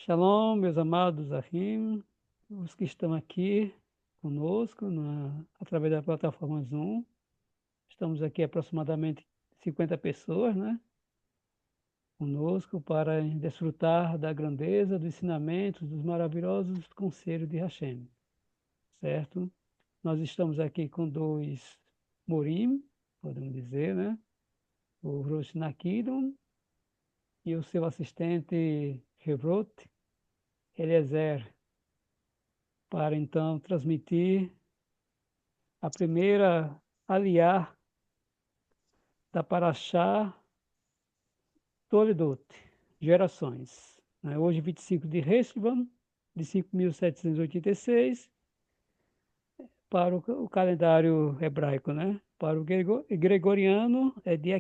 Shalom, meus amados Ahim, os que estão aqui conosco através da plataforma Zoom. Estamos aqui aproximadamente 50 pessoas, né? Conosco para desfrutar da grandeza, dos ensinamentos, dos maravilhosos conselhos de Hashem, certo? Nós estamos aqui com dois Morim, podemos dizer, né? O Rosh Nakidon e o seu assistente Hevrot Eliezer, para então transmitir a primeira aliá da Paraxá Toledot, gerações. Né? Hoje, 25 de Heshvan, de 5.786, para o calendário hebraico, né? Para o gregoriano é dia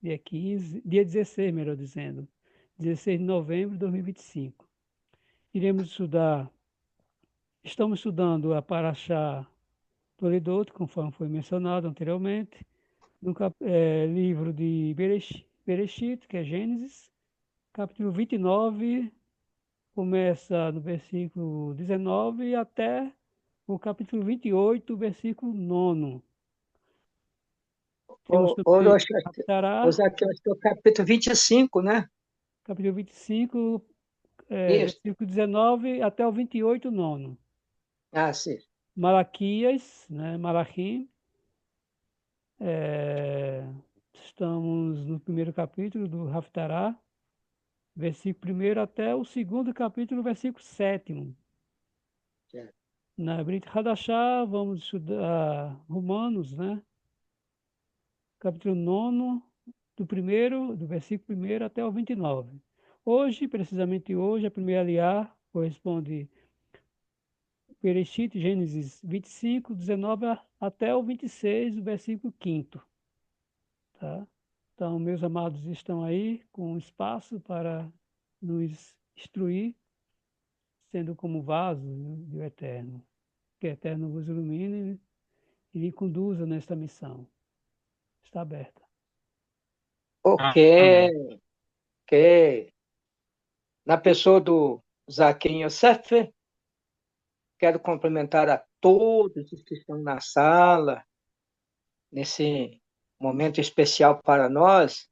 16, melhor dizendo, 16 de novembro de 2025. Iremos estudar, estamos estudando a Paraxá Toledot, conforme foi mencionado anteriormente, no livro de Bereshit, que é Gênesis, capítulo 29, começa no versículo 19 até o capítulo 28, versículo 9. Temos também Rocha, Haftará, aqui, acho que é o capítulo 25, né? capítulo 25, Isso. versículo 19 até o 28, 9. Ah, sim. Malaquias, né, Malachim, é, estamos no primeiro capítulo do Haftará, versículo primeiro até o segundo capítulo, versículo 7. Certo. Na Brit Hadashah, vamos estudar Romanos, né? Capítulo 9, do versículo primeiro até o 29. Hoje, precisamente hoje, a primeira aliá corresponde Bereshit, Gênesis 25, 19 até o 26, o versículo 5º, tá? Então, meus amados estão aí com espaço para nos instruir, sendo como vasos, né, do Eterno. Que o Eterno vos ilumine e lhe conduza nesta missão. Está aberta. Ok, Amém. ok. Na pessoa do Zaquim Yosef, quero cumprimentar a todos os que estão na sala, nesse momento especial para nós,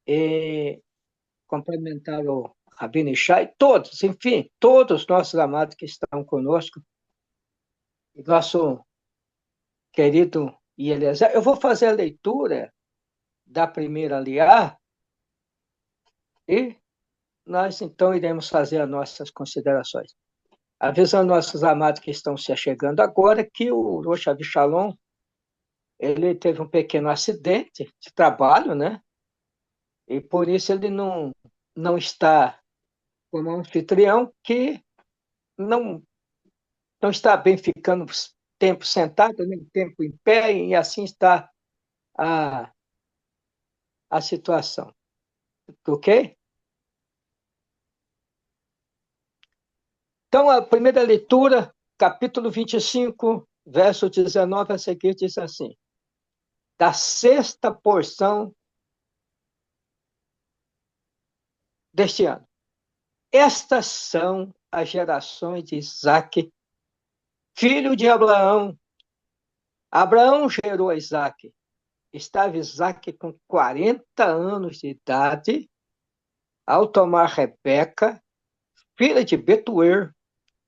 e cumprimentar o Rabino Ishai, todos, enfim, todos os nossos amados que estão conosco, e nosso querido Eliezer. Eu vou fazer a leitura da primeira aliá e nós então iremos fazer as nossas considerações. Avisando nossos amados que estão se chegando agora que o Rosh Shalom ele teve um pequeno acidente de trabalho, né? E por isso ele não está como anfitrião, que não, não está bem ficando tempo sentado, nem tempo em pé, e assim está a, a situação. Ok? Então, a primeira leitura, capítulo 25, verso 19 a seguir, diz assim: da sexta porção deste ano. Estas são as gerações de Isaque, filho de Abraão. Abraão gerou a Isaque. Estava Isaque com 40 anos de idade ao tomar Rebeca, filha de Betuer,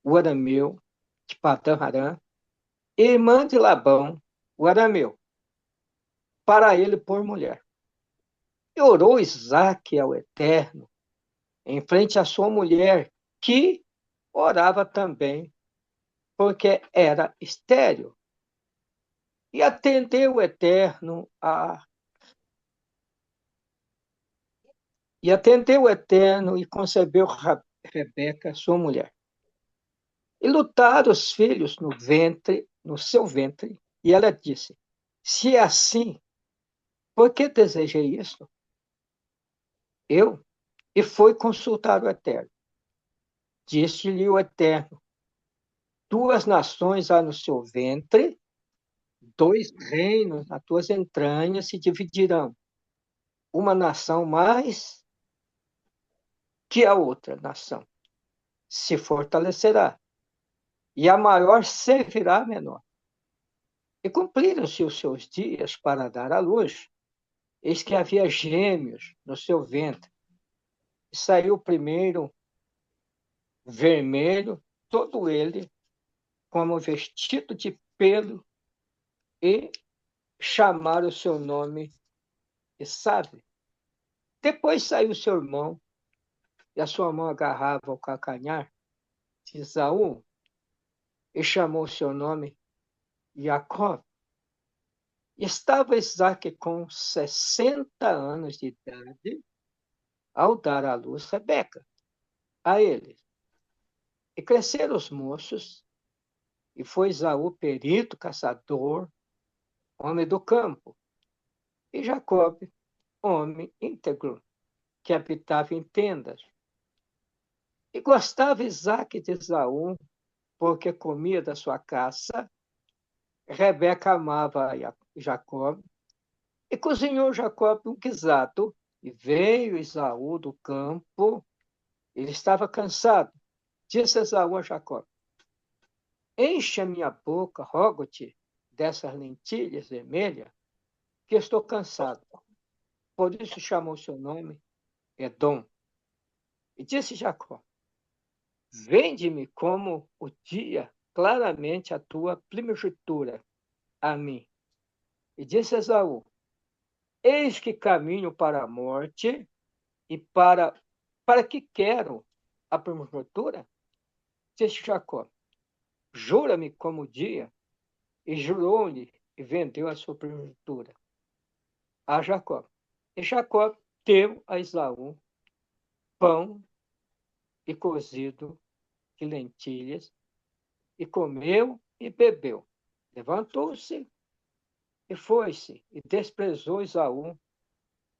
o arameu, de Padã Arã, irmã de Labão, o arameu, para ele por mulher. E orou Isaque ao Eterno, em frente à sua mulher, que orava também, porque era estéril. E atendeu o Eterno e concebeu Rebeca, sua mulher. E lutaram os filhos no seu ventre, e ela disse: se é assim, por que desejei isso? Eu? E foi consultar o Eterno. Disse-lhe o Eterno: duas nações há no seu ventre, dois reinos nas tuas entranhas se dividirão. Uma nação mais que a outra nação se fortalecerá, e a maior servirá à menor. E cumpriram-se os seus dias para dar à luz, eis que havia gêmeos no seu ventre. E saiu o primeiro vermelho, todo ele como vestido de pelo, e chamaram o seu nome Esaú. Depois saiu seu irmão, e a sua mão agarrava o calcanhar de Esaú, e chamou o seu nome Jacó. Estava Isaque com 60 anos de idade ao dar à luz Rebeca a ele. E cresceram os moços, e foi Esaú perito, caçador, homem do campo, e Jacó, homem íntegro, que habitava em tendas. E gostava Isaque de Esaú, porque comia da sua caça. Rebeca amava Jacó, e cozinhou Jacó um guisado, e veio Esaú do campo, ele estava cansado. Disse Esaú a Jacó: enche a minha boca, rogo-te, dessas lentilhas vermelhas, que estou cansado. Por isso chamou seu nome Edom. E disse Jacó: vende-me como o dia claramente a tua primogenitura a mim. E disse Esaú: eis que caminho para a morte, e para que quero a primogenitura? Disse Jacó: jura-me como o dia. E jurou-lhe e vendeu a sua primogenitura a Jacó. E Jacó deu a Esaú pão e cozido de lentilhas, e comeu e bebeu. Levantou-se e foi-se, e desprezou Esaú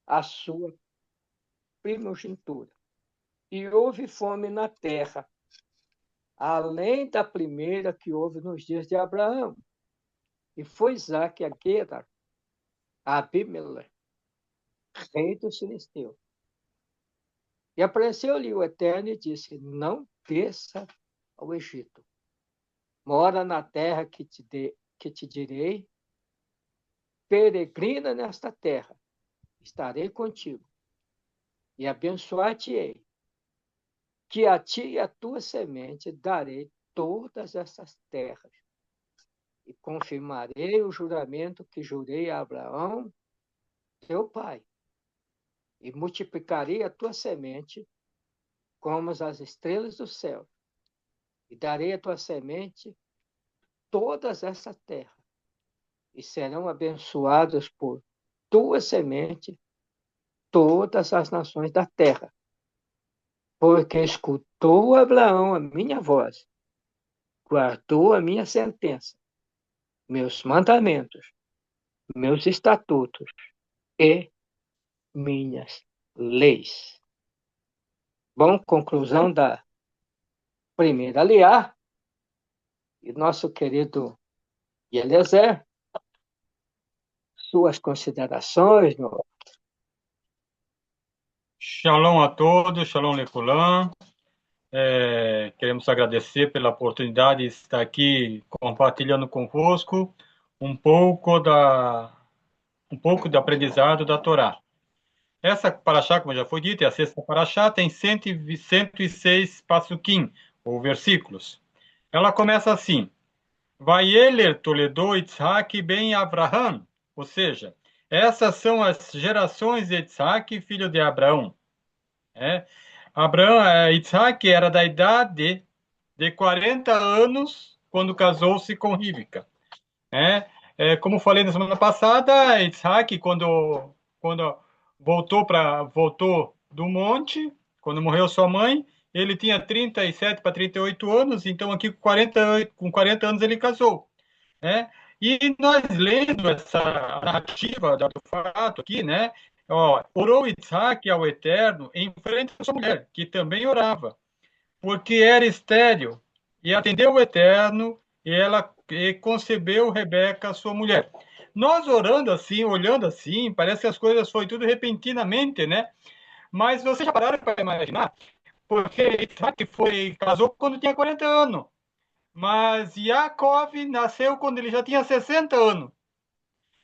a sua primogenitura. E houve fome na terra, além da primeira que houve nos dias de Abraão. E foi Isaque a Gerar, a Abimeleque, rei dos filisteus. E apareceu-lhe o Eterno e disse: não desça ao Egito. Mora na terra que te direi, peregrina nesta terra, estarei contigo, e abençoar-te-ei, que a ti e a tua semente darei todas essas terras, e confirmarei o juramento que jurei a Abraão, teu pai, e multiplicarei a tua semente como as estrelas do céu, e darei à tua semente todas essas terras, e serão abençoadas por tua semente todas as nações da terra, porque escutou Abraão a minha voz, guardou a minha sentença, meus mandamentos, meus estatutos e minhas leis. Bom, conclusão da primeira aliá, e nosso querido Eliezer, suas considerações, meu. Shalom a todos, shalom Leculam. Queremos agradecer pela oportunidade de estar aqui compartilhando convosco um pouco do aprendizado da Torá. Essa paraxá, como já foi dito, é a sexta paraxá, tem 106 pasukim, ou versículos. Ela começa assim: Vayeler Toledo Yitzhak ben Avraham, ou seja, essas são as gerações de Yitzhak, filho de Abraão. Yitzhak era da idade de 40 anos quando casou-se com Rivka. Como falei na semana passada, Yitzhak, quando voltou do monte, quando morreu sua mãe, ele tinha 37 para 38 anos, então aqui com 40 anos ele casou. E nós lendo essa narrativa do fato aqui, orou Isaac ao Eterno em frente à sua mulher, que também orava, porque era estéril, e atendeu o Eterno, e concebeu Rebeca, sua mulher. Nós orando assim, olhando assim, parece que as coisas foi tudo repentinamente, né? Mas vocês já pararam para imaginar porque Isaac casou quando tinha 40 anos, mas Jacob nasceu quando ele já tinha 60 anos.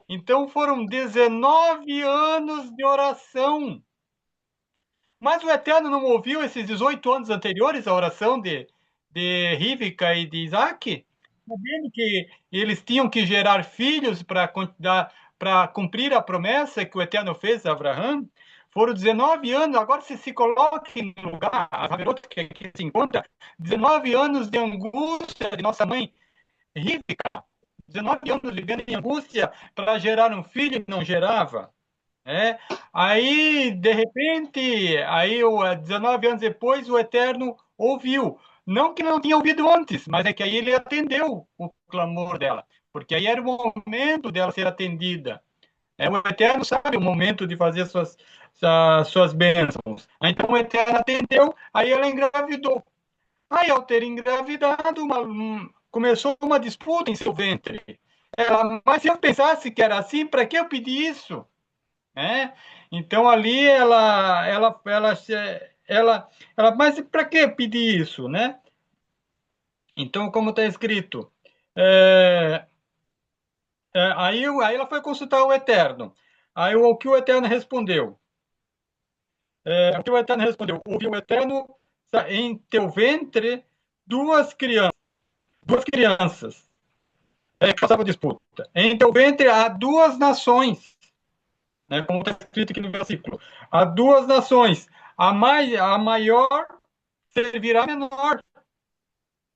Então foram 19 anos de oração. Mas o Eterno não ouviu esses 18 anos anteriores a oração de Rivka e de Isaac? Sabendo que eles tinham que gerar filhos para cumprir a promessa que o Eterno fez a Abraão? Foram 19 anos, agora se coloque no lugar, a garota que se encontra, 19 anos de angústia de nossa mãe Rivka, 19 anos vivendo em angústia para gerar um filho e não gerava. É, aí, de repente, 19 anos depois, o Eterno ouviu. Não que não tinha ouvido antes, mas é que aí ele atendeu o clamor dela, porque aí era o momento dela ser atendida. O Eterno sabe o momento de fazer suas bênçãos. Então o Eterno atendeu, aí ela engravidou. Aí, ao ter engravidado, começou uma disputa em seu ventre. Mas se eu pensasse que era assim, para que eu pedi isso? Então ali mas para que pedir isso, né? Então, como está escrito, é, aí ela foi consultar o Eterno. Aí o que o Eterno respondeu? O que o Eterno respondeu? Ouviu o Eterno em teu ventre duas crianças, que passavam disputa. Em teu ventre há duas nações, né, como está escrito aqui no versículo. Há duas nações. A maior servirá a menor.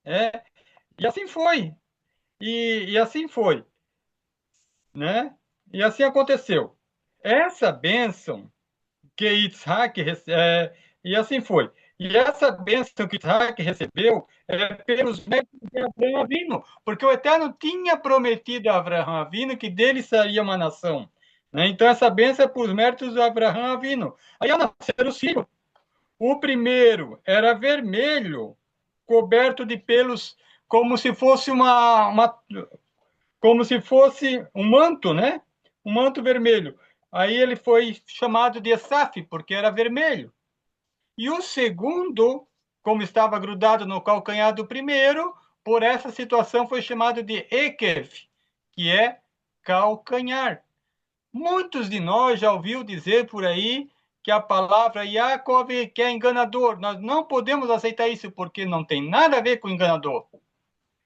É, e assim foi. E assim foi. Né? E assim aconteceu. Essa bênção que Isaac e assim foi. E essa bênção que Isaac recebeu pelos méritos de Abraão Avino, porque o Eterno tinha prometido a Abraão Avino que dele seria uma nação. Né? Então, essa bênção é por méritos de Abraão Avino. Aí, ao nascer os filhos, o primeiro era vermelho, coberto de pelos, como se fosse como se fosse um manto, né? Um manto vermelho. Aí ele foi chamado de Esaf, porque era vermelho. E o segundo, como estava grudado no calcanhar do primeiro, por essa situação foi chamado de Ekev, que é calcanhar. Muitos de nós já ouviu dizer por aí que a palavra Yaakov que é enganador. Nós não podemos aceitar isso porque não tem nada a ver com enganador.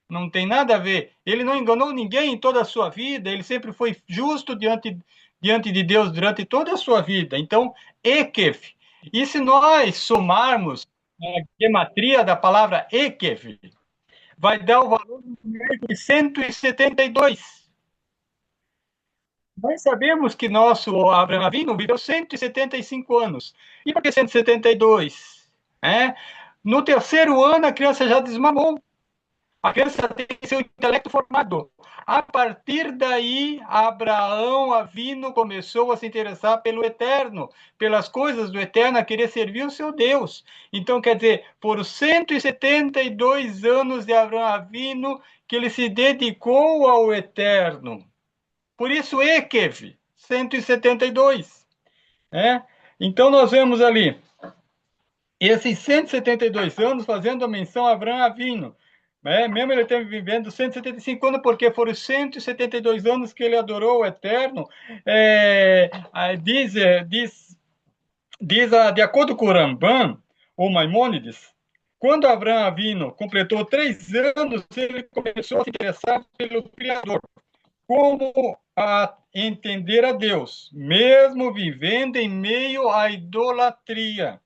Não tem nada a ver. Ele não enganou ninguém em toda a sua vida, ele sempre foi justo diante de Deus durante toda a sua vida. Então, Ekef. E se nós somarmos a gematria da palavra Ekef, vai dar o valor numérico de 172. Nós sabemos que nosso Abraão Avinu viveu 175 anos. E por que 172? No terceiro ano, a criança já desmamou. A criança tem seu intelecto formado. A partir daí, Abraão Avino começou a se interessar pelo eterno, pelas coisas do eterno, a querer servir o seu Deus. Então, quer dizer, por 172 anos de Abraão Avino, que ele se dedicou ao eterno. Por isso, Ekev, 172. Então, nós vemos ali esses 172 anos fazendo a menção a Abraão Avino. Mesmo ele teve vivendo 175 anos, porque foram 172 anos que ele adorou o Eterno. De acordo com o Rambam, ou Maimônides, quando Abraão Avino completou 3 anos, ele começou a se interessar pelo Criador, como a entender a Deus, mesmo vivendo em meio à idolatria.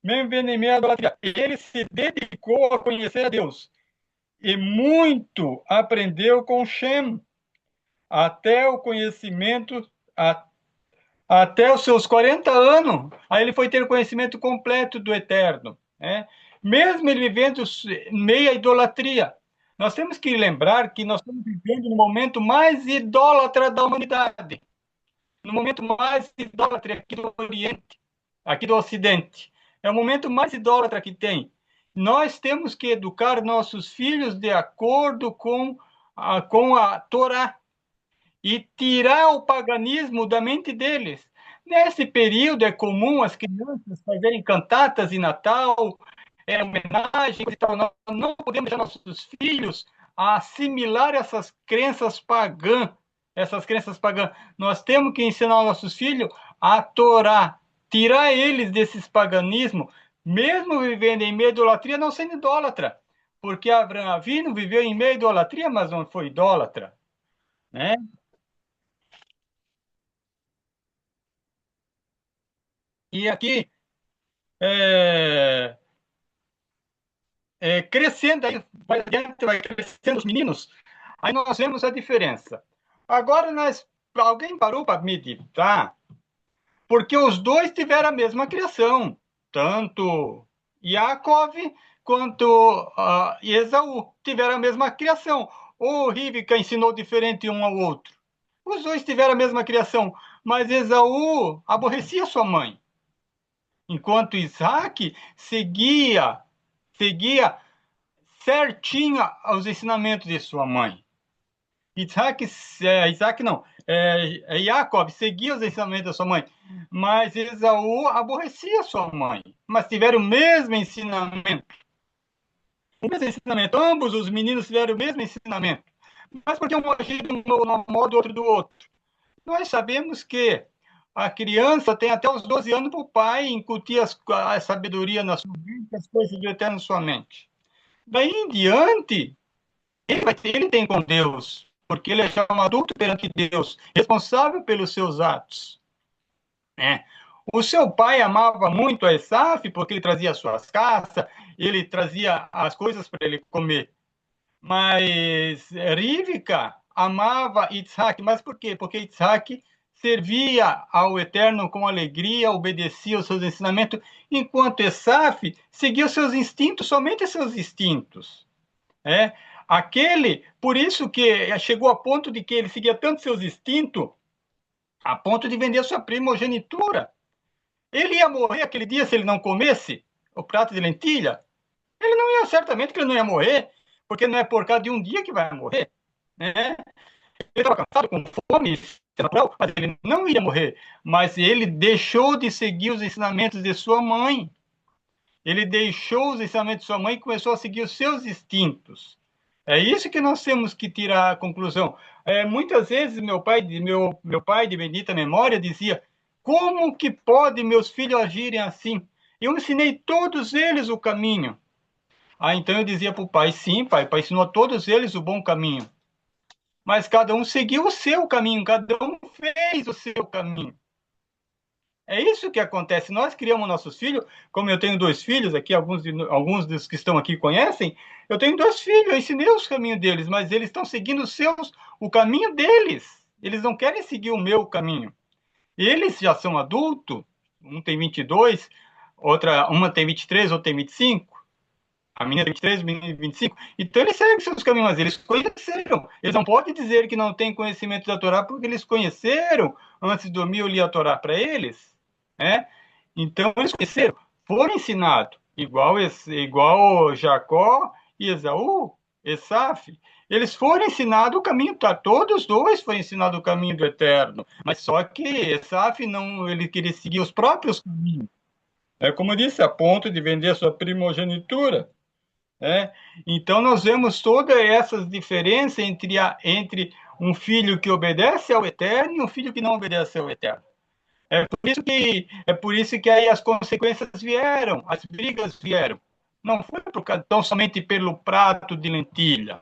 Mesmo vivendo em meio à idolatria, ele se dedicou a conhecer a Deus e muito aprendeu com Shem, até o conhecimento, até os seus 40 anos, aí ele foi ter o conhecimento completo do Eterno. Mesmo ele vivendo meio à idolatria. Nós temos que lembrar que nós estamos vivendo no momento mais idólatra da humanidade, no momento mais idólatra aqui do Oriente, aqui do Ocidente. É o momento mais idólatra que tem. Nós temos que educar nossos filhos de acordo com a Torá e tirar o paganismo da mente deles. Nesse período é comum as crianças fazerem cantatas de Natal, homenagem e tal. Nós não podemos deixar nossos filhos assimilar essas crenças pagãs. Nós temos que ensinar aos nossos filhos a Torá, tirar eles desses paganismos, mesmo vivendo em meio à idolatria, não sendo idólatra. Porque Abraão Avinu viveu em meio à idolatria, mas não foi idólatra, né? E aqui, crescendo, aí vai adiante, vai crescendo os meninos, aí nós vemos a diferença. Agora, alguém parou para meditar, porque os dois tiveram a mesma criação, tanto Yaakov quanto Esaú tiveram a mesma criação. Ou Rivka ensinou diferente um ao outro. Os dois tiveram a mesma criação, mas Esaú aborrecia sua mãe, enquanto Isaac seguia certinho os ensinamentos de sua mãe. Jacob seguia os ensinamentos da sua mãe, mas Esaú aborrecia sua mãe, mas tiveram o mesmo ensinamento. Ambos os meninos tiveram o mesmo ensinamento. Mas por que um agir de um modo, outro do outro? Nós sabemos que a criança tem até os 12 anos para o pai incutir a sabedoria na sua mente, as coisas do eterno na sua mente. Daí em diante, ele tem com Deus, porque ele é já um adulto perante Deus, responsável pelos seus atos. O seu pai amava muito a Esaf, porque ele trazia as suas caças, ele trazia as coisas para ele comer. Mas Rivka amava Isaac. Mas por quê? Porque Isaac servia ao Eterno com alegria, obedecia aos seus ensinamentos, enquanto Esaf seguia os seus instintos, somente seus instintos. Por isso que chegou a ponto de que ele seguia tanto seus instintos, a ponto de vender sua primogenitura. Ele ia morrer aquele dia se ele não comesse o prato de lentilha? Ele não ia, certamente que ele não ia morrer, porque não é por causa de um dia que vai morrer, né? Ele estava cansado, com fome, natural, mas ele não ia morrer. Mas ele deixou de seguir os ensinamentos de sua mãe. Ele deixou os ensinamentos de sua mãe e começou a seguir os seus instintos. É isso que nós temos que tirar a conclusão. Muitas vezes meu pai de bendita memória dizia: como que pode meus filhos agirem assim? Eu ensinei todos eles o caminho. Então eu dizia para o pai: sim, pai ensinou a todos eles o bom caminho. Mas cada um seguiu o seu caminho, cada um fez o seu caminho. É isso que acontece. Nós criamos nossos filhos, como eu tenho 2 filhos aqui, alguns dos que estão aqui conhecem, eu tenho 2 filhos, eu ensinei os caminhos deles, mas eles estão seguindo o caminho deles. Eles não querem seguir o meu caminho. Eles já são adultos, um tem 22, uma tem 23, outra tem 25, a menina tem 23, o menino tem 25, então eles seguem seus caminhos, mas eles conheceram. Eles não podem dizer que não têm conhecimento da Torá, porque eles conheceram antes de dormir, eu li a Torá para eles. Então eles conheceram, foram ensinados, igual Jacó e Esaú, Esaf, eles foram ensinados o caminho, todos 2 foram ensinados o caminho do Eterno, mas só que Esaf ele queria seguir os próprios caminhos, como eu disse, a ponto de vender a sua primogenitura. Então nós vemos todas essas diferenças entre um filho que obedece ao Eterno e um filho que não obedece ao Eterno. É por isso que aí as consequências vieram, as brigas vieram. Não foi tão somente pelo prato de lentilha.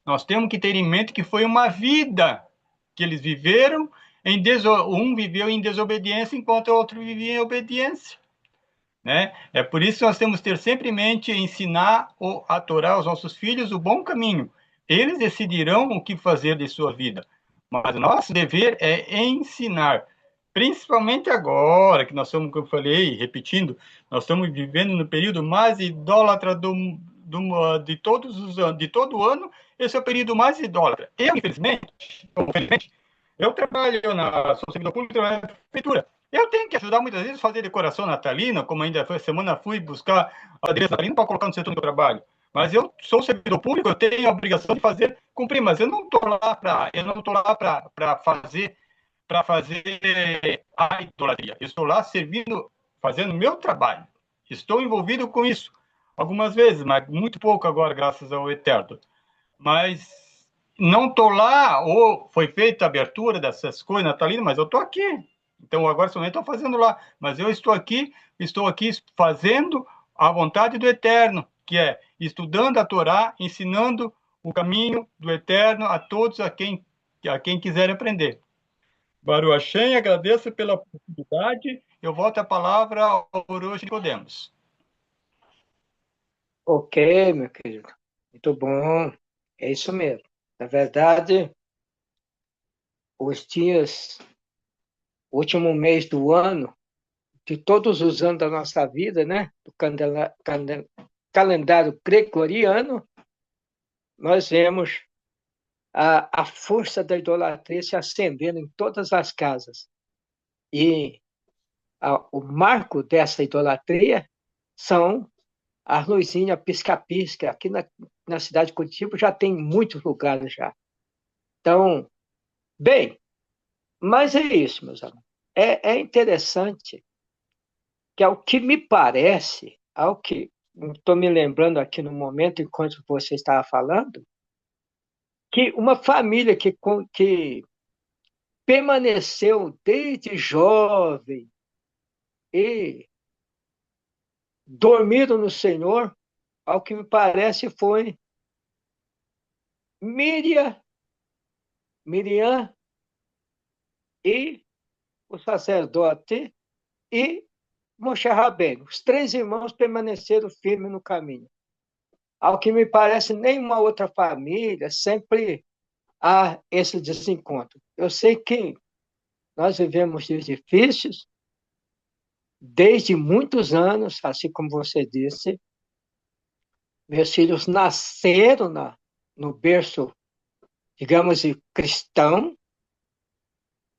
Nós temos que ter em mente que foi uma vida que eles viveram, um viveu em desobediência, enquanto o outro vivia em obediência. É por isso que nós temos que ter sempre em mente ensinar a Torá aos nossos filhos o bom caminho. Eles decidirão o que fazer de sua vida. Mas o nosso dever é ensinar. Principalmente agora, que nós estamos, como eu falei, repetindo, nós estamos vivendo no período mais idólatra de todo o ano, esse é o período mais idólatra. Infelizmente, eu sou servidor público, trabalho na prefeitura. Eu tenho que ajudar muitas vezes a fazer decoração natalina, como ainda foi semana, fui buscar adereço natalino para colocar no setor do trabalho. Mas eu sou servidor público, eu tenho a obrigação de cumprir, mas eu não estou lá para fazer para fazer a idolatria. Eu estou lá servindo, fazendo o meu trabalho. Estou envolvido com isso algumas vezes, mas muito pouco agora, graças ao Eterno. Mas não estou lá, ou foi feita a abertura dessas coisas natalinas, mas eu estou aqui. Então, agora somente estou fazendo lá. Mas eu estou aqui fazendo a vontade do Eterno, que é estudando a Torá, ensinando o caminho do Eterno a todos a quem quiser aprender. Baruch Hashem, agradeço pela oportunidade. Eu volto a palavra ao Orochi Podemos. Ok, meu querido. Muito bom. É isso mesmo. Na verdade, os dias, o último mês do ano, de todos os anos da nossa vida, né? Do calendário gregoriano, nós vemos a força da idolatria se acendendo em todas as casas. E o marco dessa idolatria são as luzinhas pisca-pisca. Aqui na cidade de Curitiba já tem muitos lugares já. Então, bem, mas é isso, meus amigos. É interessante que, ao que me parece, ao que estou me lembrando aqui no momento, enquanto você estava falando, que uma família que permaneceu desde jovem e dormiram no Senhor, ao que me parece foi Miriam, Miriam e o sacerdote e Moshe Rabbeinu. Os três irmãos permaneceram firmes no caminho. Ao que me parece, nenhuma outra família sempre há esse desencontro. Eu sei que nós vivemos dias difíceis desde muitos anos, assim como você disse. Meus filhos nasceram no berço, digamos, cristão,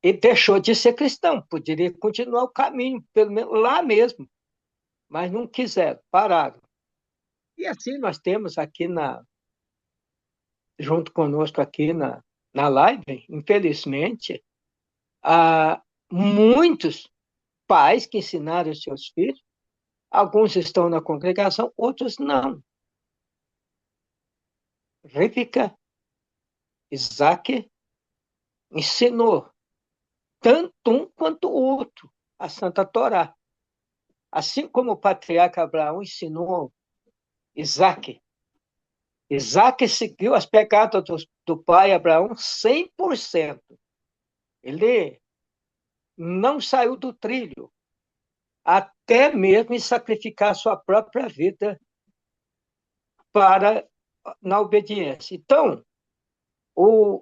e deixou de ser cristão. Poderia continuar o caminho, pelo menos lá mesmo, mas não quiseram, pararam. E assim nós temos aqui junto conosco aqui na live, infelizmente, há muitos pais que ensinaram os seus filhos, alguns estão na congregação, outros não. Rivka, Isaac ensinou tanto um quanto o outro a Santa Torá. Assim como o patriarca Abraão ensinou Isaac. Isaac seguiu as pegadas do pai Abraão 100%. Ele não saiu do trilho, até mesmo em sacrificar sua própria vida na obediência. Então,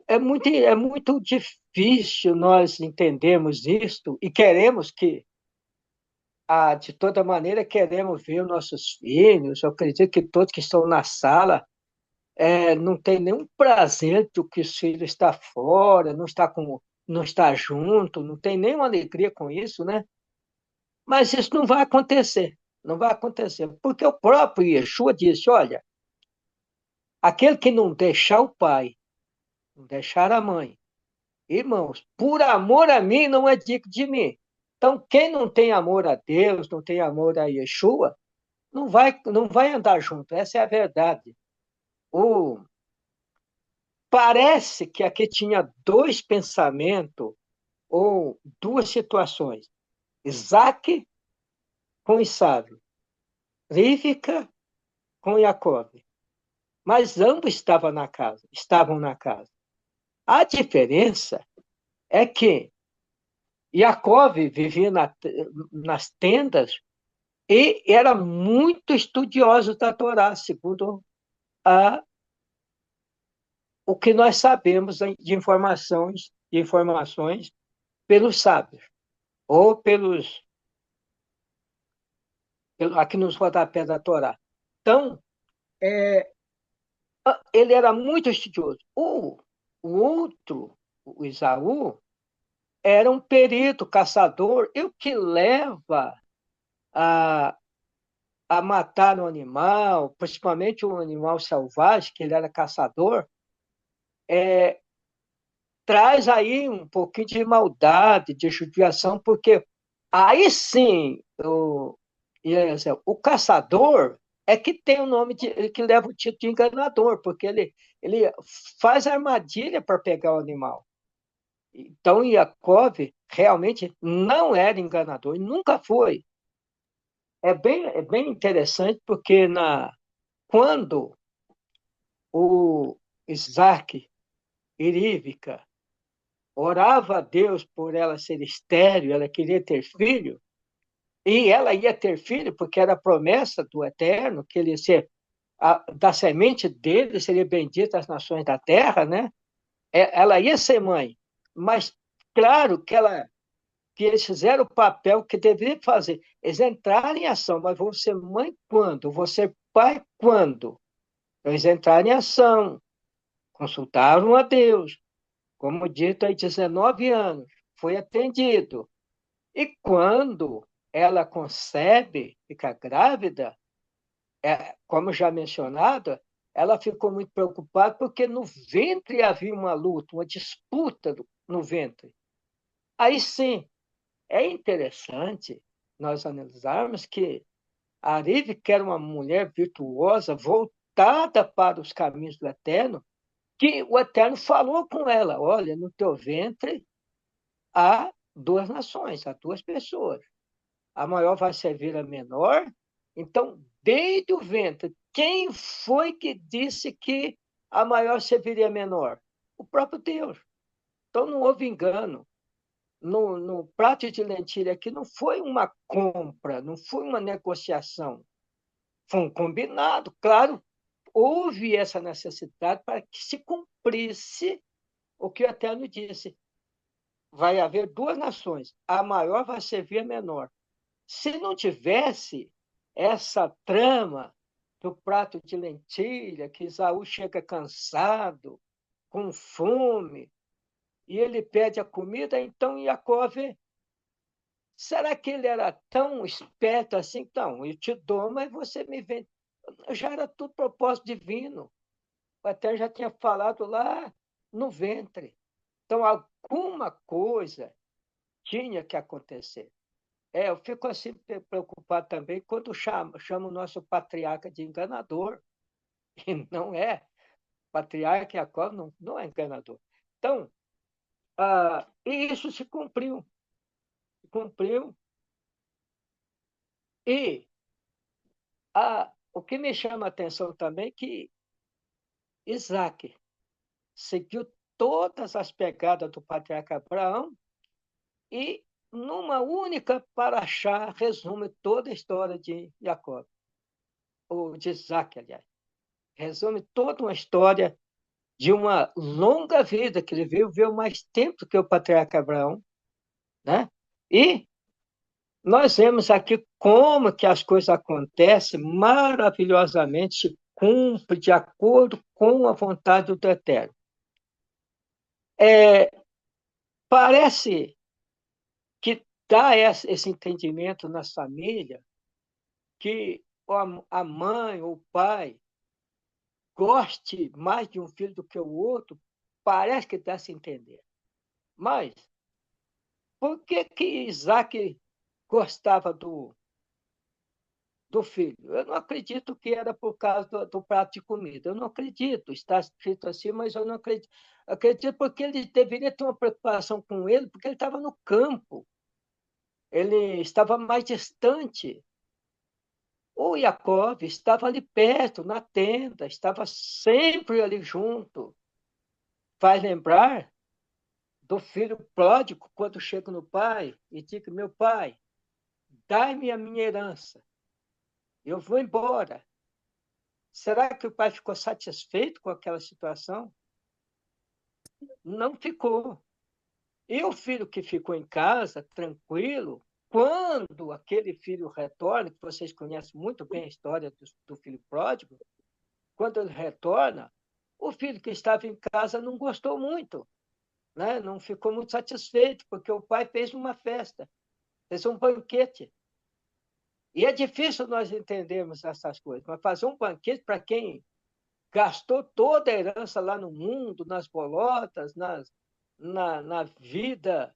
é muito difícil nós entendermos isto e queremos de toda maneira, queremos ver os nossos filhos. Eu acredito que todos que estão na sala não têm nenhum prazer do que os filhos está fora, não está junto, não tem nenhuma alegria com isso, né? Mas isso não vai acontecer, não vai acontecer, porque o próprio Yeshua disse, olha, aquele que não deixar o pai, não deixar a mãe, irmãos, por amor a mim não é digno de mim. Então, quem não tem amor a Deus, não tem amor a Yeshua, não vai andar junto, essa é a verdade. Parece que aqui tinha dois pensamentos, ou duas situações. Isaac com Esaú, Rivka com Jacob. Mas ambos estavam na casa. A diferença é que Jacob vivia nas tendas e era muito estudioso da Torá, segundo o que nós sabemos de informações pelos sábios, ou aqui nos rodapés da Torá. Então, ele era muito estudioso. O outro, o Esaú, era um perito, caçador, e o que leva a, a matar um animal, principalmente um animal selvagem, que ele era caçador, traz aí um pouquinho de maldade, de judiação, porque aí sim, o caçador é que tem o nome que leva o título de enganador, porque ele faz armadilha para pegar o animal. Então, Yaakov realmente não era enganador, e nunca foi. É bem interessante, porque quando o Isaac e Rivka orava a Deus por ela ser estéril, ela queria ter filho, e ela ia ter filho porque era a promessa do Eterno, que ele ia ser, da semente dele seria bendita as nações da terra, né? Ela ia ser mãe, mas claro que eles fizeram o papel que deveriam fazer. Eles entraram em ação, mas vão ser mãe quando? Vão ser pai quando? Eles entraram em ação, consultaram a Deus, como dito, aí 19 anos, foi atendido. E quando ela concebe, fica grávida, como já mencionado, ela ficou muito preocupada porque no ventre havia uma luta, uma disputa no ventre. Aí sim, é interessante nós analisarmos que a Rivka era uma mulher virtuosa, voltada para os caminhos do Eterno, que o Eterno falou com ela: olha, no teu ventre há duas nações, há duas pessoas. A maior vai servir a menor. Então, desde o ventre, quem foi que disse que a maior serviria a menor? O próprio Deus. Então, não houve engano. No prato de lentilha aqui não foi uma compra, não foi uma negociação. Foi um combinado. Claro, houve essa necessidade para que se cumprisse o que o Eterno disse. Vai haver duas nações, a maior vai servir a menor. Se não tivesse essa trama do prato de lentilha, que Esaú chega cansado, com fome, e ele pede a comida, então Jacó, será que ele era tão esperto assim? Então, eu te dou, mas você me vende. Já era tudo propósito divino. O Eterno já tinha falado lá no ventre. Então, alguma coisa tinha que acontecer. Eu fico assim preocupado também quando chama o nosso patriarca de enganador. E não é. O patriarca Jacó não é enganador. Então, e isso se cumpriu. Se cumpriu. E o que me chama a atenção também é que Isaac seguiu todas as pegadas do patriarca Abraão e, numa única paraxá, resume toda a história de Jacó, ou de Isaac, aliás. Resume toda uma história de uma longa vida que ele viveu mais tempo que o patriarca Abraão, né? E nós vemos aqui como que as coisas acontecem maravilhosamente, se cumpre de acordo com a vontade do Eterno. Parece que dá esse entendimento na família que a mãe ou o pai goste mais de um filho do que o outro, parece que dá a se entender. Mas por que Isaac gostava do filho? Eu não acredito que era por causa do prato de comida. Eu não acredito. Está escrito assim, mas eu não acredito. Acredito porque ele deveria ter uma preocupação com ele, porque ele estava no campo. Ele estava mais distante. O Jacob estava ali perto, na tenda, estava sempre ali junto. Faz lembrar do filho pródigo, quando chega no pai e diz: meu pai, dai-me a minha herança, eu vou embora. Será que o pai ficou satisfeito com aquela situação? Não ficou. E o filho que ficou em casa, tranquilo, quando aquele filho retorna, que vocês conhecem muito bem a história do filho pródigo, quando ele retorna, o filho que estava em casa não gostou muito, né? Não ficou muito satisfeito, porque o pai fez uma festa, fez um banquete. E é difícil nós entendermos essas coisas, mas fazer um banquete para quem gastou toda a herança lá no mundo, nas bolotas, na vida,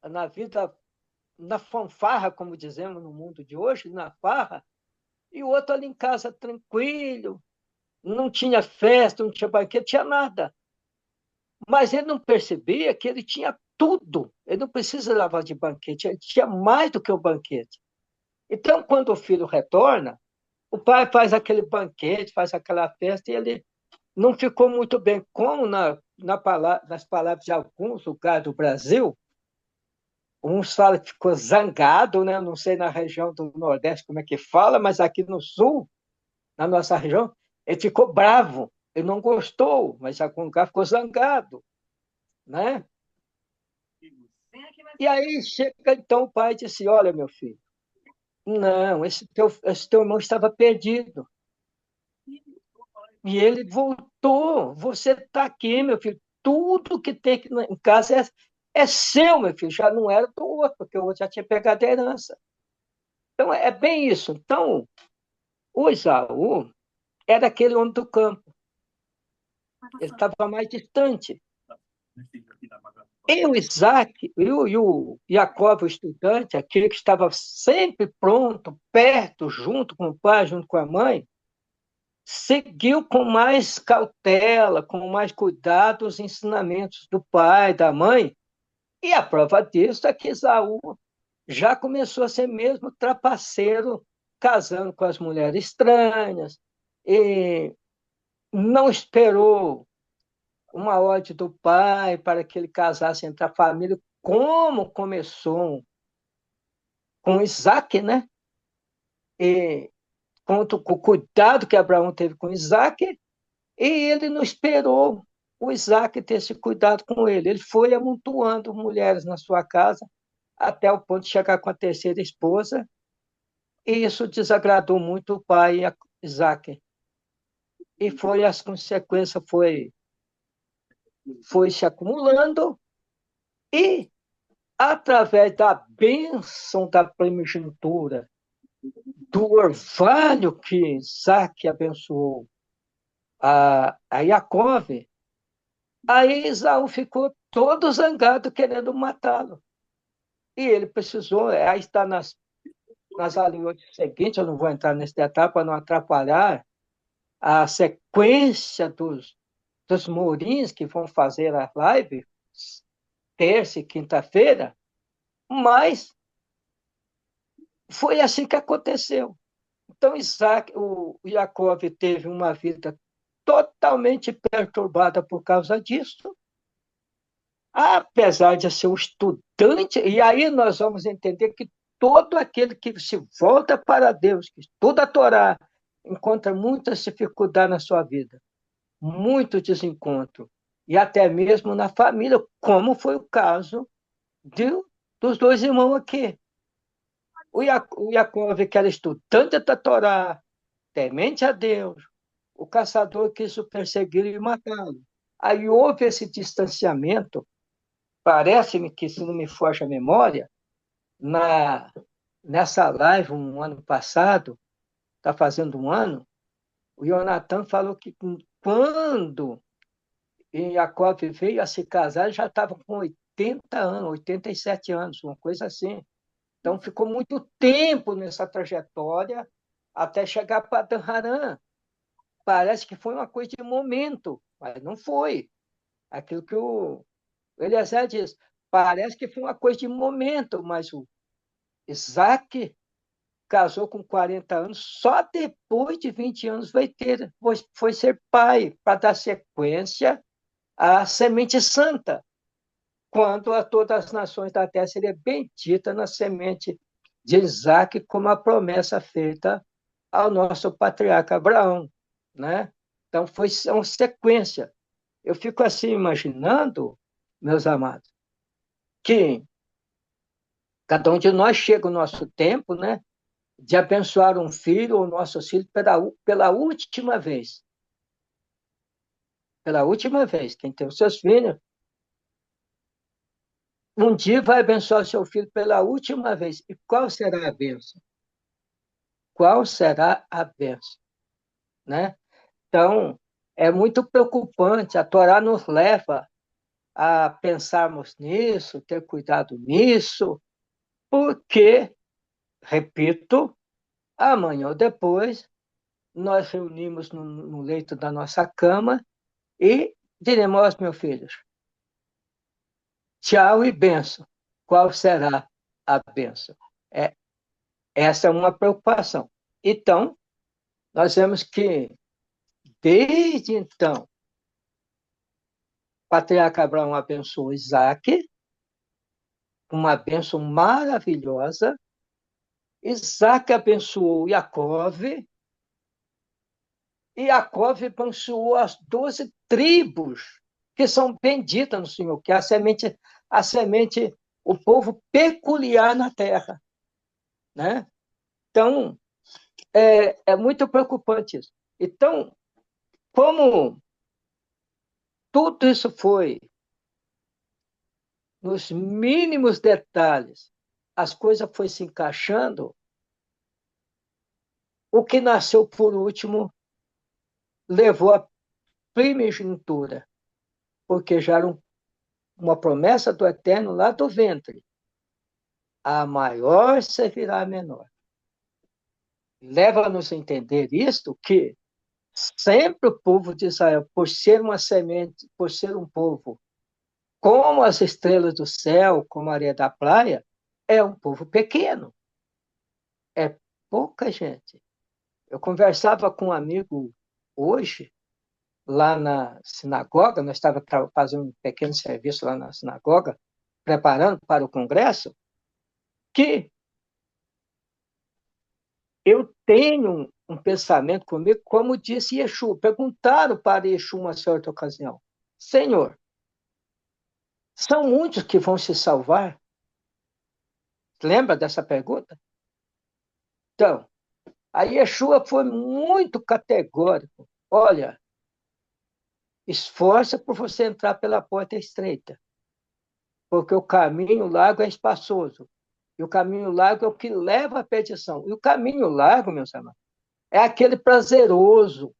na vida, na fanfarra, como dizemos no mundo de hoje, na farra, e o outro ali em casa tranquilo, não tinha festa, não tinha banquete, tinha nada. Mas ele não percebia que ele tinha tudo. Ele não precisa levar de banquete, ele tinha mais do que o banquete. Então, quando o filho retorna, o pai faz aquele banquete, faz aquela festa, e ele não ficou muito bem. Como nas palavras de alguns lugares do Brasil, uns falam que ficou zangado, né? Não sei na região do Nordeste como é que fala, mas aqui no Sul, na nossa região, ele ficou bravo. Ele não gostou, mas em algum lugar ficou zangado, né? E aí chega então o pai e disse: Olha, meu filho, não, esse teu irmão estava perdido. E ele voltou. Você está aqui, meu filho. Tudo que tem aqui em casa é seu, meu filho. Já não era do outro, porque o outro já tinha pegado a herança. Então, é bem isso. Então, o Esaú era aquele homem do campo. Ele estava mais distante. E o Isaac, e o Jacó, o estudante, aquele que estava sempre pronto, perto, junto com o pai, junto com a mãe, seguiu com mais cautela, com mais cuidado os ensinamentos do pai, da mãe, e a prova disso é que Esaú já começou a ser mesmo trapaceiro, casando com as mulheres estranhas, e não esperou uma ordem do pai para que ele casasse entre a família, como começou com Isaac, né? E conta com o cuidado que Abraão teve com Isaac, e ele não esperou o Isaac ter esse cuidado com ele. Ele foi amontoando mulheres na sua casa até o ponto de chegar com a terceira esposa, e isso desagradou muito o pai Isaac. E foi as consequências foi se acumulando, e através da bênção da primogenitura, do orvalho que Isaac abençoou a Jacó, aí Esaú ficou todo zangado querendo matá-lo. E ele precisou, aí está nas alinhas seguintes, eu não vou entrar nesse detalhe para não atrapalhar a sequência dos mourins que vão fazer a live, terça e quinta-feira, mas foi assim que aconteceu. Então, o Jacob teve uma vida totalmente perturbada por causa disso, apesar de ser um estudante, e aí nós vamos entender que todo aquele que se volta para Deus, que estuda a Torá, encontra muitas dificuldades na sua vida, muito desencontro, e até mesmo na família, como foi o caso dos dois irmãos aqui. O Jacob, que era estudante da Torá, temente a Deus, o caçador quis o perseguir e matá-lo. Aí houve esse distanciamento. Parece-me que, se não me foge a memória, nessa live, um ano passado, está fazendo um ano, o Jonathan falou que quando Jacob veio a se casar, ele já estava com 80 anos, 87 anos, uma coisa assim. Então, ficou muito tempo nessa trajetória até chegar para Dan. Parece que foi uma coisa de momento, mas não foi. Aquilo que o Eliezer diz, parece que foi uma coisa de momento, mas o Isaac casou com 40 anos, só depois de 20 anos foi ser pai, para dar sequência à semente santa, quando a todas as nações da terra seria bendita na semente de Isaac, como a promessa feita ao nosso patriarca Abraão, né? Então, foi uma sequência. Eu fico assim imaginando, meus amados, que cada um de nós chega o nosso tempo, né, de abençoar um filho ou nossos filhos pela última vez. Pela última vez. Quem tem os seus filhos, um dia vai abençoar o seu filho pela última vez. E qual será a bênção? Qual será a bênção? Né? Então, é muito preocupante. A Torá nos leva a pensarmos nisso, ter cuidado nisso, porque, repito, amanhã ou depois, nós reunimos no leito da nossa cama e diremos aos meus filhos, tchau e benção. Qual será a benção? Essa é uma preocupação. Então, nós vemos que, desde então, o patriarca Abraão abençoou Isaac, uma bênção maravilhosa. Isaac abençoou Jacove, e Jacove abençoou as 12 tribos que são benditas no Senhor, que é a semente, o povo peculiar na terra, né? Então, é muito preocupante isso. Então, como tudo isso foi nos mínimos detalhes, as coisas foram se encaixando, o que nasceu por último levou à primogenitura, porque já era uma promessa do Eterno lá do ventre. A maior servirá a menor. Leva-nos a entender isto, que sempre o povo de Israel, por ser uma semente, por ser um povo como as estrelas do céu, como a areia da praia, é um povo pequeno. É pouca gente. Eu conversava com um amigo hoje, lá na sinagoga, nós estávamos fazendo um pequeno serviço lá na sinagoga, preparando para o congresso, que eu tenho um pensamento comigo, como disse Yeshua. Perguntaram para Yeshua uma certa ocasião, Senhor, são muitos que vão se salvar? Lembra dessa pergunta? Então, a Yeshua foi muito categórico. Olha, esforça por você entrar pela porta estreita, porque o caminho largo é espaçoso. E o caminho largo é o que leva à perdição. E o caminho largo, meus amados, é aquele prazeroso,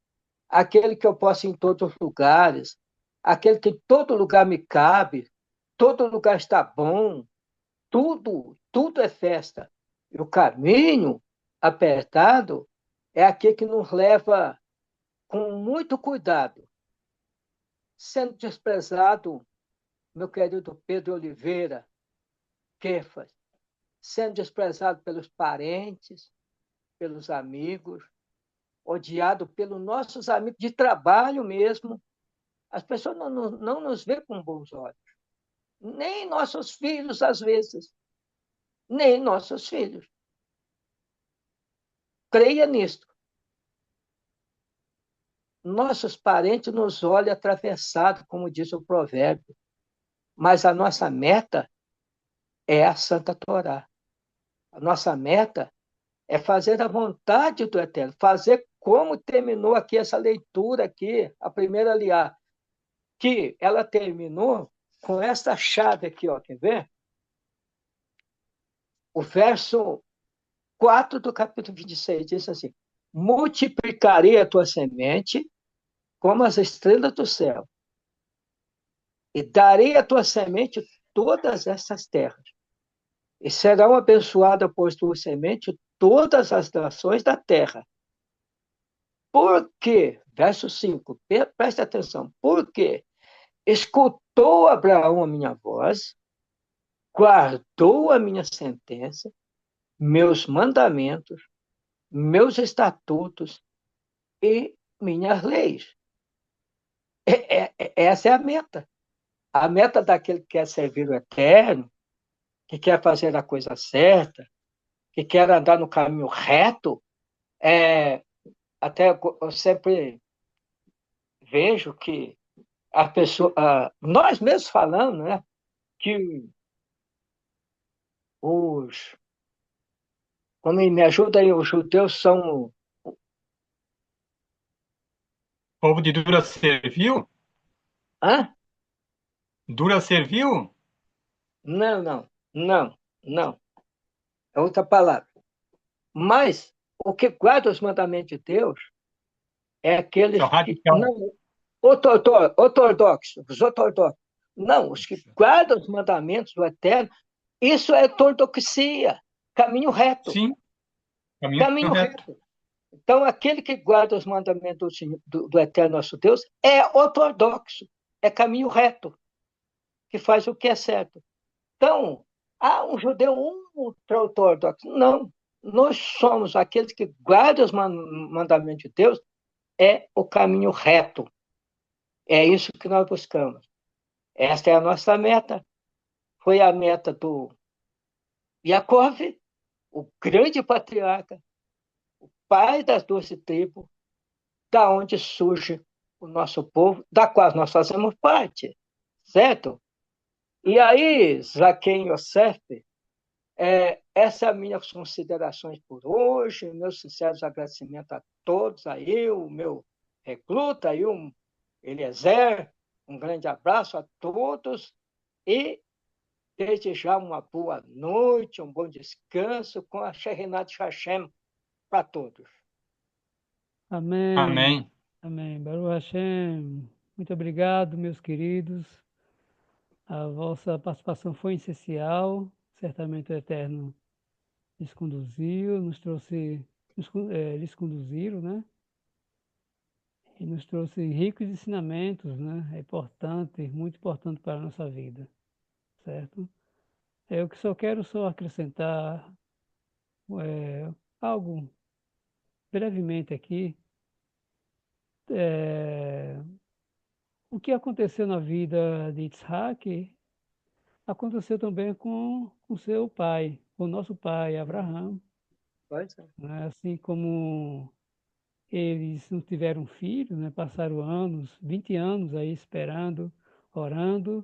aquele que eu posso ir em todos os lugares, aquele que todo lugar me cabe, todo lugar está bom, tudo é festa. E o caminho apertado é aquele que nos leva com muito cuidado, sendo desprezado, meu querido Pedro Oliveira, Kefas, sendo desprezado pelos parentes, pelos amigos, odiado pelos nossos amigos de trabalho mesmo. As pessoas não nos veem com bons olhos. Nem nossos filhos, às vezes. Nem nossos filhos. Creia nisto. Nossos parentes nos olham atravessado, como diz o provérbio. Mas a nossa meta é a Santa Torá. A nossa meta é fazer a vontade do Eterno, fazer como terminou aqui essa leitura aqui, a primeira aliá, que ela terminou com essa chave aqui, ó, quer ver? O verso 4 do capítulo 26 diz assim, multiplicarei a tua semente como as estrelas do céu, e darei a tua semente todas essas terras, e serão abençoadas por tua semente todas as nações da terra. Porque, verso 5, preste atenção, porque escutou Abraão a minha voz, guardou a minha sentença, meus mandamentos, meus estatutos e minhas leis. Essa é a meta. A meta daquele que quer servir o Eterno, que quer fazer a coisa certa, que quer andar no caminho reto, até eu sempre vejo que a pessoa, nós mesmos falamos, né, que quando me ajuda aí, os judeus são... Povo de Dura serviu? Hã? Dura serviu? Não. É outra palavra. Mas o que guarda os mandamentos de Deus é São aqueles que radical. não... Ortodoxos, os ortodoxos. Não, os que guardam os mandamentos do Eterno, isso é ortodoxia, caminho reto. Sim, caminho Caminho reto. reto. Então, aquele que guarda os mandamentos do Eterno nosso Deus é ortodoxo, é caminho reto, que faz o que é certo. Então, um judeu ultra-ortodoxo. Não. Nós somos aqueles que guardam os mandamentos de Deus, é o caminho reto. É isso que nós buscamos. Esta é a nossa meta. Foi a meta do Yaakov, o grande patriarca, pai das 12 tribos, da onde surge o nosso povo, da qual nós fazemos parte, certo? E aí, Zaqueu Yosef, essa é as minhas considerações por hoje, meus sinceros agradecimentos a todos, aí o meu recruta, aí o Eliezer, um grande abraço a todos e desejar uma boa noite, um bom descanso com a Shekhinah de Hashem para todos. Amém. Amém. Amém. Baruch Hashem. Muito obrigado, meus queridos. A vossa participação foi essencial. Certamente o Eterno lhes conduziu, nos trouxe, lhes conduziram, né? E nos trouxe ricos ensinamentos, né? É importante, muito importante para a nossa vida, certo? Eu que só quero acrescentar algo brevemente aqui. É, o que aconteceu na vida de Isaac aconteceu também com seu pai, com o nosso pai, Abraão, Pois é. né? Assim como eles não tiveram filho, né? Passaram anos, 20 anos aí esperando, orando,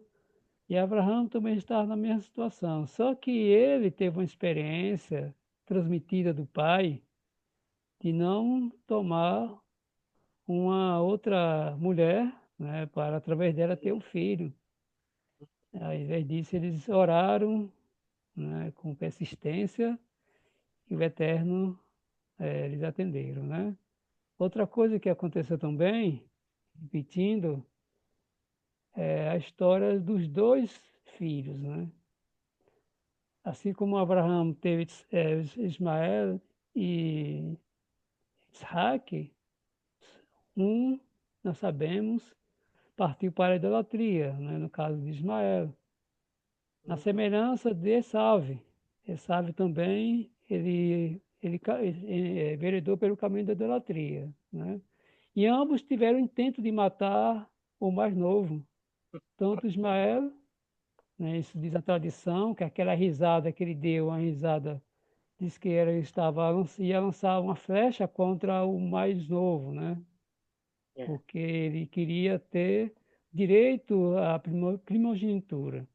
e Abraão também estava na mesma situação. Só que ele teve uma experiência transmitida do pai de não tomar uma outra mulher, né? Para através dela ter um filho. Ao invés disso, eles oraram, né? Com persistência e o Eterno eles atenderam, né? Outra coisa que aconteceu também, repetindo, é a história dos dois filhos, né? Assim como Abraão teve Ismael e Isaac, um, nós sabemos, partiu para a idolatria, né? No caso de Ismael. Na semelhança de Esaú. Esaú também, ele enveredou pelo caminho da idolatria, né? E ambos tiveram o intento de matar o mais novo, tanto Ismael, né, isso diz a tradição, que aquela risada que ele deu, uma risada, diz que ia lançar uma flecha contra o mais novo, né? É. Porque ele queria ter direito à primogenitura.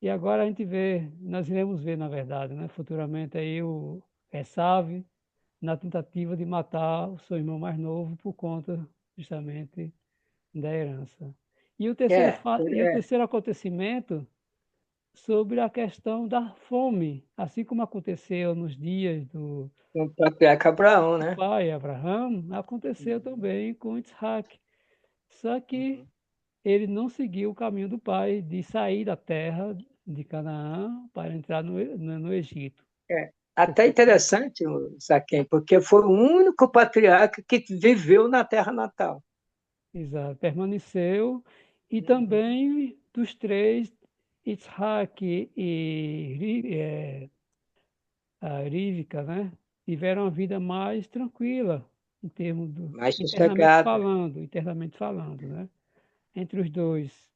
E agora a gente vê, nós iremos ver, na verdade, né, futuramente aí o Esaú na tentativa de matar o seu irmão mais novo por conta justamente da herança. É, E o terceiro acontecimento sobre a questão da fome, assim como aconteceu nos dias com o patriarca Abraão, do né? pai Abraão, aconteceu Uhum, também com Isaac. Só que uhum. ele não seguiu o caminho do pai de sair da terra de Canaã para entrar no Egito. É. Até interessante, Zaqueu, porque foi o único patriarca que viveu na terra natal. Exato, permaneceu. E Uhum. também dos três, Isaac e a Rívica, né? Tiveram uma vida mais tranquila, em termos Mais sossegada. internamente falando, né? Entre os dois,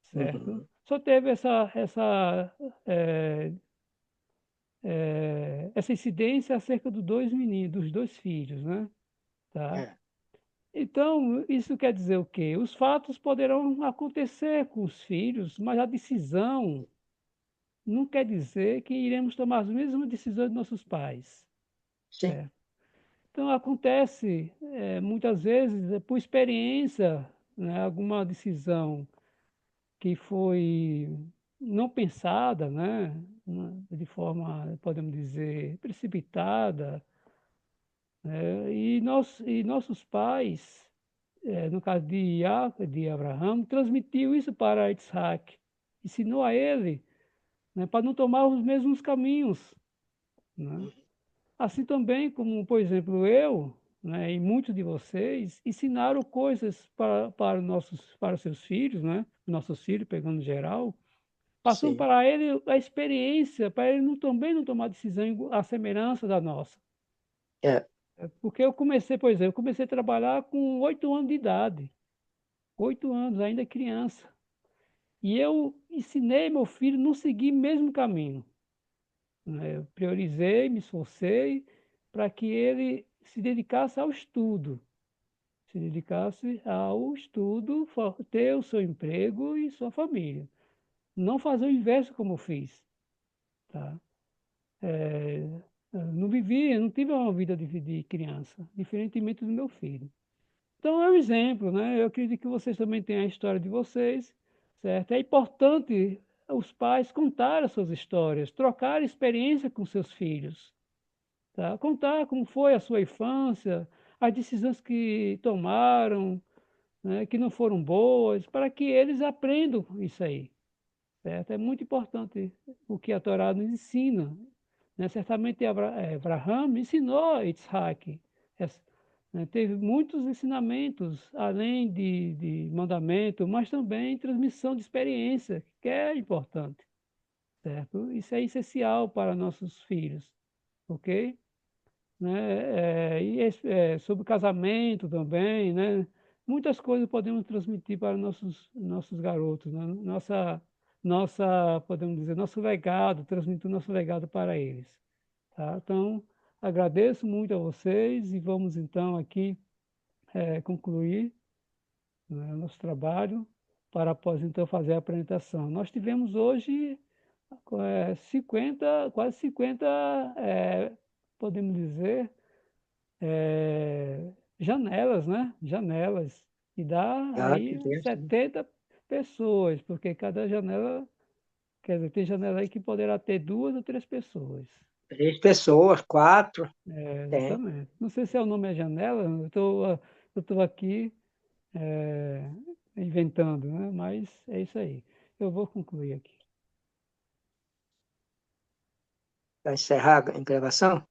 certo? Uhum. Só teve essa incidência acerca dos dois meninos, dos dois filhos, né? Tá? É. Então, isso quer dizer o quê? Os fatos poderão acontecer com os filhos, mas a decisão não quer dizer que iremos tomar as mesmas decisões de nossos pais, Sim, certo? Então, acontece, muitas vezes, por experiência, né, alguma decisão que foi não pensada, né, de forma, podemos dizer, precipitada, né, e nossos pais no caso de Jacob, de Abraão, transmitiu isso para Isaac, ensinou a ele, né, para não tomar os mesmos caminhos, né? Assim também como, por exemplo, eu, né, e muitos de vocês ensinaram coisas para os seus filhos, né, nossos filhos, pegando geral, passando Sim. para ele a experiência, para ele também não tomar decisão à semelhança da nossa. É. Porque eu comecei, por exemplo, eu comecei a trabalhar com 8 anos de idade, 8 anos, ainda criança. E eu ensinei meu filho a não seguir o mesmo caminho, né? Eu priorizei, me esforcei para que ele se dedicasse ao estudo, se dedicasse ao estudo, ter o seu emprego e sua família. Não fazer o inverso como eu fiz, tá? Eu não vivi, não tive uma vida de criança, diferentemente do meu filho. Então é um exemplo, né? Eu acredito que vocês também têm a história de vocês, certo? É importante os pais contar as suas histórias, trocar experiência com seus filhos, tá? Contar como foi a sua infância, as decisões que tomaram, né, que não foram boas, para que eles aprendam isso aí, certo? É muito importante o que a Torá nos ensina, né? Certamente Abraham ensinou a Isaac, né? Teve muitos ensinamentos, além de mandamento, mas também transmissão de experiência, que é importante, certo? Isso é essencial para nossos filhos, ok? Né? Sobre casamento também, né? Muitas coisas podemos transmitir para nossos garotos, né? Podemos dizer, nosso legado, transmitir o nosso legado para eles, tá? Então, agradeço muito a vocês e vamos então aqui concluir, né, o nosso trabalho para após então fazer a apresentação. Nós tivemos hoje 50, quase 50, podemos dizer, janelas, né? Janelas. E dá Ah, que aí bênção. 70 pessoas, porque cada janela, quer dizer, tem janela aí que poderá ter 2 ou 3 pessoas. 3 pessoas, 4, tem. Exatamente. Não sei se é o nome é janela, eu estou aqui é, inventando, né? Mas é isso aí. Eu vou concluir aqui. Vai encerrar a gravação?